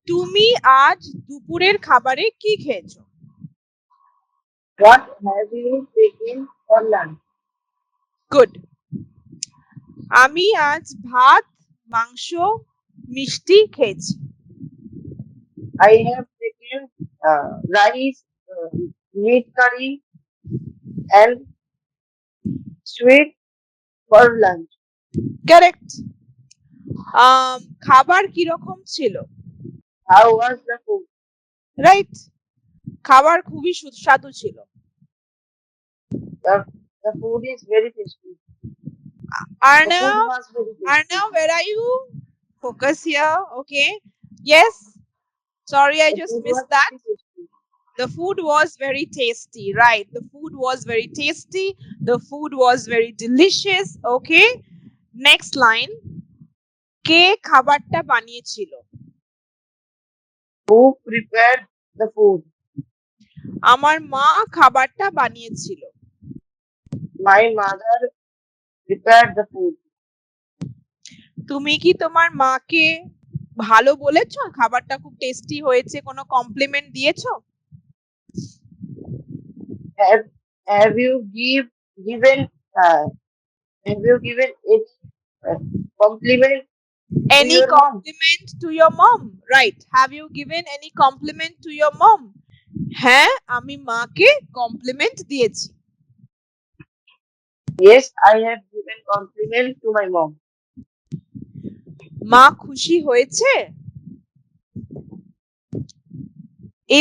তুমি আজ দুপুরের খাবারে কি খেয়েছো? What have you taken for lunch? Good. আমি আজ ভাত, মাংস, মিষ্টি খেয়েছি। I have taken rice, meat curry, and sweet for lunch. Correct. খাবার কিরকম ছিল? How was the food? Right. খাবার খুবই সুস্বাদু ছিল। The, the food is very tasty. The food Arnav, was very tasty. Arnav, where are you? Focus here. Okay. Yes. Sorry, I The just food was missed that. very tasty. The food was very tasty. Right. The food was very tasty. The food was very delicious. Okay. Next line. কে খাবারটা বানিয়েছিল? Who prepared the food? আমার মা খাবারটা বানিয়েছিল। My mother prepared the food. তুমি কি তোমার মাকে ভালো বলেছো? খাবারটা খুব টেস্টি হয়েছে, কোনো কমপ্লিমেন্ট দিয়েছো? Have you given any compliment to Any your mom? compliment to your mom? Right. Have you given any compliment to your mom? হ্যাঁ, আমি মাকে কমপ্লিমেন্ট দিয়েছি। Yes, I have given compliment to my mom. মা খুশি হয়েছে?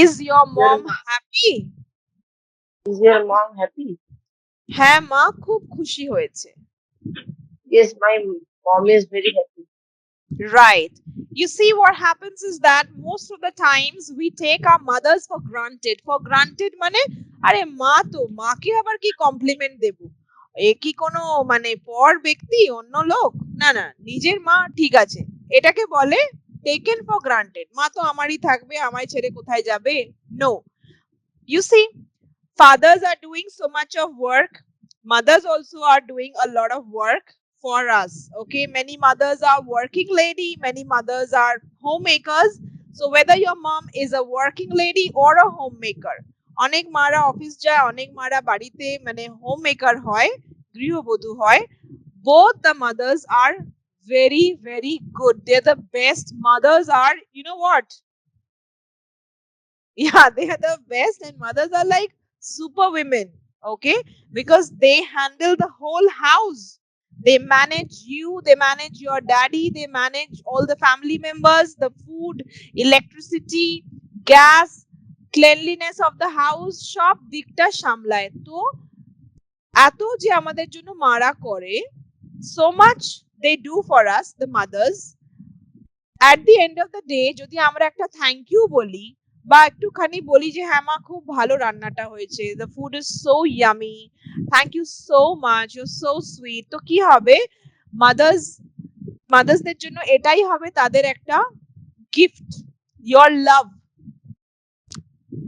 Is your mom happy? Is your mom happy? হ্যাঁ, মা খুব খুশি হয়েছে। Yes, my mom is very happy. Right. You see, what happens is that most of the times we take our mothers for granted. For granted মানে আরে মা তো, মাকে আবার কি কমপ্লিমেন্ট দেব? এ কি কোনো মানে পর ব্যক্তি, অন্য লোক? না না, নিজের মা ঠিক আছে, এটাকে বলে টেকেন ফর গ্রান্টেড। মা তো আমারই থাকবে, আমায় ছেড়ে কোথায় যাবে? No. You see, fathers are doing so much of work. Mothers also are doing a lot of work for us. Okay, many mothers are working lady, many mothers are homemakers. So whether your mom is a working lady or a homemaker, অনেক মারা office যায়, অনেক মারা বাড়িতে মানে homemaker হয়, গৃহবধূ হয়, both the mothers are very very good. They're the best. Mothers are, you know what, yeah, they are the best, and mothers are like super women. Okay, because they handle the whole house. They manage you, they manage your daddy, they manage all the family members, the food, electricity, gas, cleanliness of the house, সব দিকটা সামলায়। তো এত যে আমাদের জন্য মারা করে, so much they do for us, the mothers. at the end of the day যদি আমরা একটা থ্যাংক ইউ বলি বা একটুখানি বলি যে হ্যাঁ মা খুব ভালো রান্নাটা হয়েছে, the food is so yummy, thank you so much, you're so sweet, তো কি হবে, মাদার্সদের জন্য এটাই হবে তাদের একটা gift, your love.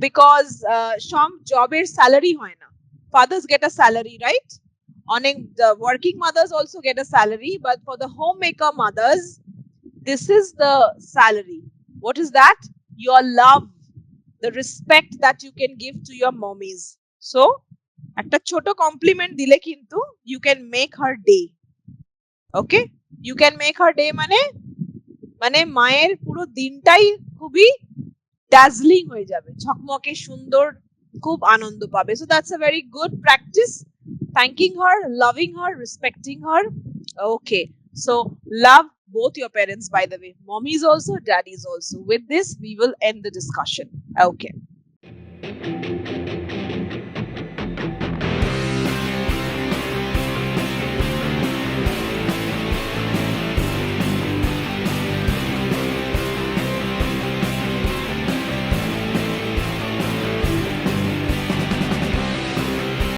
because some জবের স্যালারি হয় না, fathers get a salary, right? অনেক the working mothers also get a salary, but for the homemaker mothers, this is the salary. What is that? Your love, the respect that you can give to your mommies. So একটা ছোট complement দিলে কিন্তু you can make her day. Okay, you can make her day মানে মানে মায়ের পুরো দিনটাই খুবই dazzling হয়ে যাবে, ঝকমকে সুন্দর, খুব আনন্দ পাবে। So that's a very good practice, thanking her, loving her, respecting her. Okay, so love both your parents, by the way, mommies also, daddies also. With this we will end the discussion. Okay.